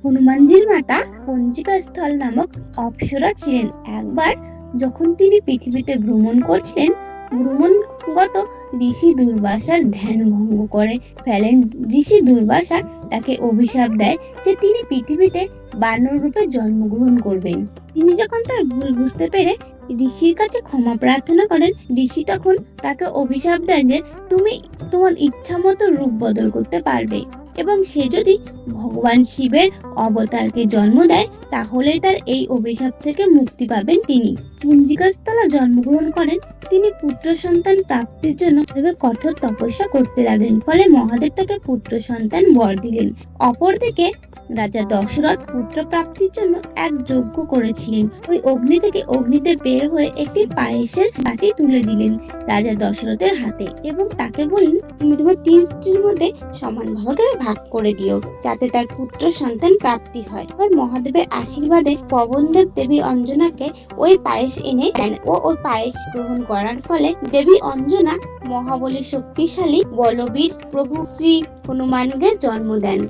হনুমানজির মাতা পঞ্জিকা স্থল নামক অপ্সরা ছিলেন। একবার যখন তিনি পৃথিবীতে ভ্রমণ করছিলেন, ভ্রমণগত ঋষি দুর্বাসার ধ্যান ভঙ্গ করে ফেলেন। ঋষি দুর্বাসা তাকে অভিশাপ দেয় যে তিনি পৃথিবীতে বানর রূপে জন্মগ্রহণ করবেন। তিনি যখন তার ভুল বুঝতে পেরে ঋষির কাছে ক্ষমা প্রার্থনা করেন, ঋষি তখন তাকে অভিশাপ দেন যে তুমি তোমার ইচ্ছা মতো রূপ বদল করতে পারবে, এবং সে যদি ভগবান শিবের অবতারকে জন্ম দেয় তাহলে তার এই অভিশাপ থেকে মুক্তি পাবেন তিনি। পুঞ্জিকাস্থলা জন্মগ্রহণ করেন। তিনি পুত্র সন্তান প্রাপ্তির জন্য কঠোর তপস্যা করতে লাগলেন, ফলে মহাদেব তাকে পুত্র সন্তান বর দিলেন। অপরদিকে রাজা দশরথ পুত্র প্রাপ্তির জন্য এক যজ্ঞ করেছিলেন। ওই অগ্নি থেকে অগ্নিদেব বের হয়ে একটি পায়েসের বাটি তুলে দিলেন রাজা দশরথের হাতে, এবং তাকে বললেন, তুমি তোমার 3 স্ত্রীর মধ্যে সমান ভাগে ভাগ করে দিও, যাতে তার পুত্র সন্তান প্রাপ্তি হয়। এবার মহাদেবের আশীর্বাদে পবনদেব দেবী অঞ্জনাকে ওই পায়েস এনে দেন, ও ওই পায়েস গ্রহণ করার ফলে দেবী অঞ্জনা মহাবলী শক্তিশালী বলবীর প্রভু শ্রী হনুমানকে জন্ম দেন।